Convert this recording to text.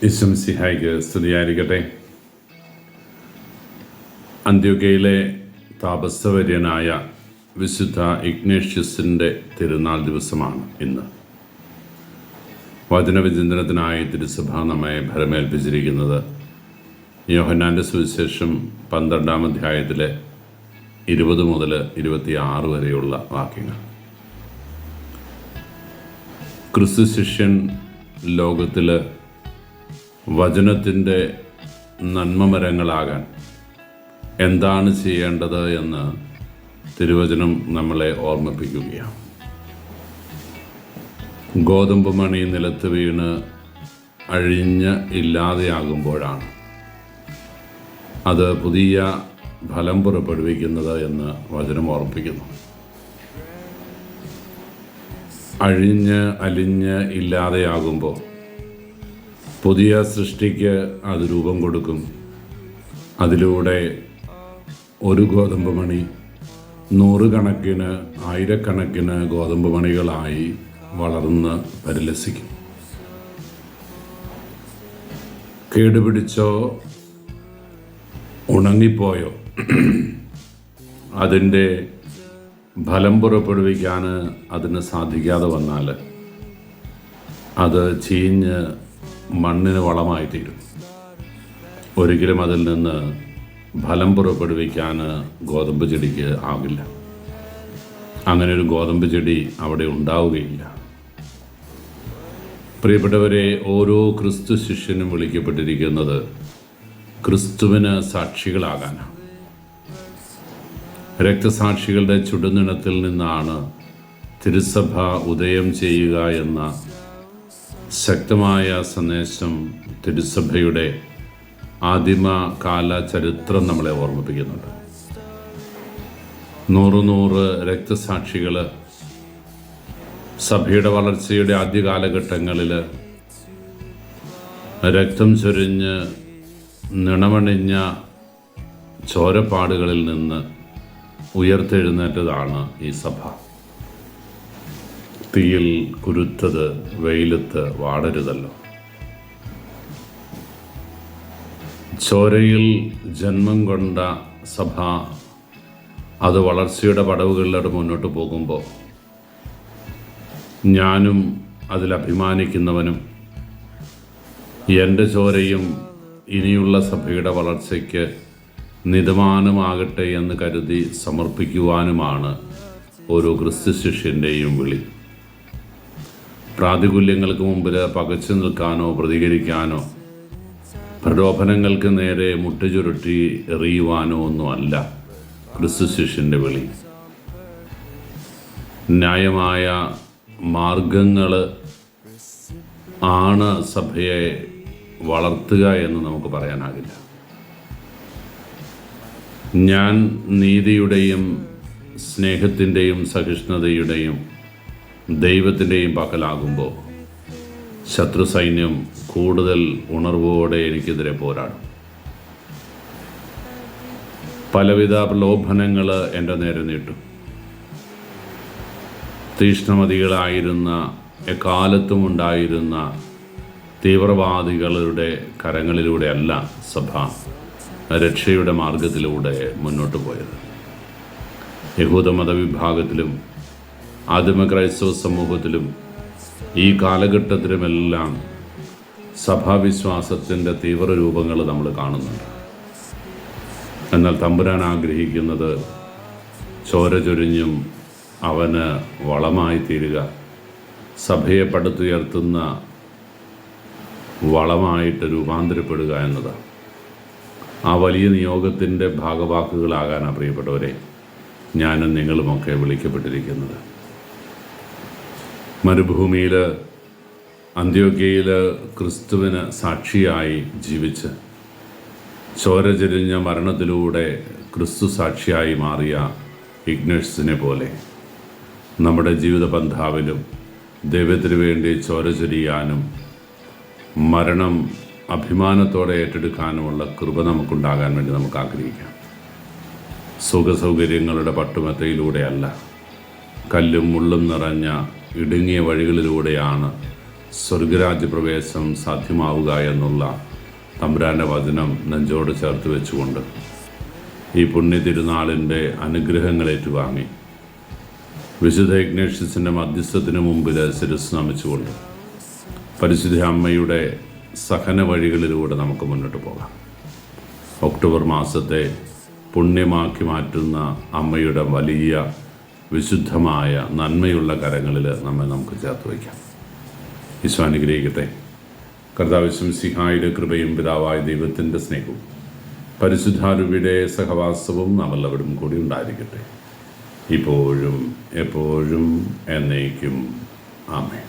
ഈശ്വംസിഹായിക്ക് സ്തുതിയായിരിക്കട്ടെ. അന്ത്യോക്യയിലെ താപസവര്യനായ വിശുദ്ധ ഇഗ്നേഷ്യസിൻ്റെ തിരുനാൾ ദിവസമാണ് ഇന്ന്. വചനവിചിന്തനത്തിനായി തിരുസഭ നമ്മെ ഭരമേൽപ്പിച്ചിരിക്കുന്നത് യോഹന്നാൻ്റെ സുവിശേഷം 12-ാം അധ്യായത്തിലെ 20 മുതൽ 26 വരെയുള്ള വാക്യങ്ങൾ. ക്രിസ്തു ശിഷ്യൻ ലോകത്തിൽ വചനത്തിൻ്റെ നന്മമരങ്ങളാകാൻ എന്താണ് ചെയ്യേണ്ടത് എന്ന് തിരുവചനം നമ്മളെ ഓർമ്മിപ്പിക്കുകയാണ്. ഗോതമ്പ് മണി നിലത്ത് വീണ് അഴിഞ്ഞ് ഇല്ലാതെയാകുമ്പോഴാണ് അത് പുതിയ ഫലം പുറപ്പെടുവിക്കുന്നത് എന്ന് വചനം ഓർമ്മിപ്പിക്കുന്നു. അഴിഞ്ഞ് അലിഞ്ഞ് ഇല്ലാതെയാകുമ്പോൾ പുതിയ സൃഷ്ടിക്ക് അത് രൂപം കൊടുക്കും. അതിലൂടെ ഒരു ഗോതമ്പ് മണി 100 കണക്കിന് 1000 ഗോതമ്പ് മണികളായി വളർന്ന് പരിലസിക്കും. കേടുപിടിച്ചോ ഉണങ്ങിപ്പോയോ അതിൻ്റെ ഫലം പുറപ്പെടുവിക്കാൻ അതിന് സാധിക്കാതെ വന്നാൽ അത് ചീഞ്ഞ് മണ്ണിന് വളമായി തീരും. ഒരിക്കലും അതിൽ നിന്ന് ഫലം പുറപ്പെടുവിക്കാൻ ഗോതമ്പ് ചെടിക്ക് ആകില്ല. അങ്ങനെ ഒരു ഗോതമ്പ് ചെടി അവിടെ ഉണ്ടാവുകയില്ല. പ്രിയപ്പെട്ടവരെ, ഓരോ ക്രിസ്തു ശിഷ്യനും വിളിക്കപ്പെട്ടിരിക്കുന്നത് ക്രിസ്തുവിന് സാക്ഷികളാകാനാണ്. രക്തസാക്ഷികളുടെ ചുടുനിണത്തിൽ നിന്നാണ് തിരുസഭ ഉദയം ചെയ്യുക എന്ന ശക്തമായ സന്ദേശം തിരുസഭയുടെ ആദിമകാല ചരിത്രം നമ്മളെ ഓർമ്മിപ്പിക്കുന്നുണ്ട്. 100 രക്തസാക്ഷികൾ സഭയുടെ വളർച്ചയുടെ ആദ്യ കാലഘട്ടങ്ങളിൽ രക്തം ചൊരിഞ്ഞ് നിണമണിഞ്ഞ ചോരപ്പാടുകളിൽ നിന്ന് ഉയർത്തെഴുന്നേറ്റതാണ് ഈ സഭ. തീയിൽ കുരുത്തത് വെയിലത്ത് വാടരുതല്ലോ. ചോരയിൽ ജന്മം കൊണ്ട സഭ അത് വളർച്ചയുടെ പടവുകളിലൂടെ മുന്നോട്ട് പോകുമ്പോൾ ഞാനും അതിൽ അഭിമാനിക്കുന്നവനും എൻ്റെ ചോരയും ഇനിയുള്ള സഭയുടെ വളർച്ചയ്ക്ക് നിദമാനമാകട്ടെ എന്ന് കരുതി സമർപ്പിക്കുവാനുമാണ് ഓരോ ക്രിസ്തു ശിഷ്യൻ്റെയും വിളി. പ്രാതികൂല്യങ്ങൾക്ക് മുമ്പിൽ പകച്ചു നിൽക്കാനോ പ്രതികരിക്കാനോ പ്രലോഭനങ്ങൾക്ക് നേരെ മുട്ടുചുരുട്ടി എറിയുവാനോ ഒന്നുമല്ല ക്രിസ്തു ശിഷ്യൻ്റെ വിളി. ന്യായമായ മാർഗങ്ങൾ ആണ് സഭയെ വളർത്തുക എന്ന് നമുക്ക് പറയാനാകില്ല. ഞാൻ നീതിയുടെയും സ്നേഹത്തിൻ്റെയും സഹിഷ്ണുതയുടെയും ദൈവത്തിൻ്റെയും പക്കലാകുമ്പോൾ ശത്രു സൈന്യം കൂടുതൽ ഉണർവോടെ എനിക്കെതിരെ പോരാടും. പലവിധ പ്രലോഭനങ്ങൾ എൻ്റെ നേരെ നീട്ടും. തീഷ്ണമതികളായിരുന്ന എക്കാലത്തും ഉണ്ടായിരുന്ന തീവ്രവാദികളുടെ കരങ്ങളിലൂടെയല്ല സഭ രക്ഷയുടെ മാർഗത്തിലൂടെ മുന്നോട്ട് പോയത്. യഹൂദ മതവിഭാഗത്തിലും ആദിമ ക്രൈസ്തവ സമൂഹത്തിലും ഈ കാലഘട്ടത്തിലുമെല്ലാം സഭാവിശ്വാസത്തിൻ്റെ തീവ്ര രൂപങ്ങൾ നമ്മൾ കാണുന്നുണ്ട്. എന്നാൽ തമ്പുരാൻ ആഗ്രഹിക്കുന്നത് ചോര ചൊരിഞ്ഞും അവന് വളമായി തീരുക, സഭയെ പടുത്തുയർത്തുന്ന വളമായിട്ട് രൂപാന്തരപ്പെടുക എന്നതാണ്. ആ വലിയ നിയോഗത്തിൻ്റെ ഭാഗവാക്കുകളാകാനാണ് പ്രിയപ്പെട്ടവരെ ഞാനും നിങ്ങളുമൊക്കെ വിളിക്കപ്പെട്ടിരിക്കുന്നത്. മരുഭൂമിയിൽ അന്ത്യോക്യയിൽ ക്രിസ്തുവിന് സാക്ഷിയായി ജീവിച്ച് ചോര ചൊരിഞ്ഞ മരണത്തിലൂടെ ക്രിസ്തു സാക്ഷിയായി മാറിയ ഇഗ്നേഷ്യസിനെ പോലെ നമ്മുടെ ജീവിത പന്ഥാവിലും ദൈവത്തിന് വേണ്ടി ചോര ചൊരിയാനും മരണം അഭിമാനത്തോടെ ഏറ്റെടുക്കാനുമുള്ള കൃപ നമുക്കുണ്ടാകാൻ വേണ്ടി നമുക്ക് ആഗ്രഹിക്കാം. സുഖസൗകര്യങ്ങളുടെ പട്ടുമെത്തയിലൂടെയല്ല, കല്ലും മുള്ളും നിറഞ്ഞ ഇടുങ്ങിയ വഴികളിലൂടെയാണ് സ്വർഗരാജ്യപ്രവേശം സാധ്യമാവുക എന്നുള്ള തമ്പുരാൻ്റെ വചനം നെഞ്ചോട് ചേർത്ത് വെച്ചുകൊണ്ട് ഈ പുണ്യ തിരുനാളിൻ്റെ അനുഗ്രഹങ്ങൾ ഏറ്റുവാങ്ങി വിശുദ്ധ ഇഗ്നേഷ്യസിൻ്റെ മധ്യസ്ഥത്തിന് മുമ്പിൽ ശിരസ്സ് നമിച്ചുകൊണ്ട് പരിശുദ്ധ അമ്മയുടെ സഹന വഴികളിലൂടെ നമുക്ക് മുന്നോട്ട് പോകാം. ഒക്ടോബർ മാസത്തെ പുണ്യമാക്കി മാറ്റുന്ന അമ്മയുടെ വലിയ വിശുദ്ധമായ നന്മയുള്ള കരങ്ങളിൽ നമുക്ക് ചേർത്ത് വയ്ക്കാം. ഈശോ അനുഗ്രഹിക്കട്ടെ. കർത്താവ് മിശിഹായുടെ കൃപയും പിതാവായ ദൈവത്തിൻ്റെ സ്നേഹവും പരിശുദ്ധാരൂപിയുടെ സഹവാസവും നമ്മളെവിടും കൂടി ഉണ്ടായിരിക്കട്ടെ, ഇപ്പോഴും എപ്പോഴും എന്നേക്കും. ആമേൻ.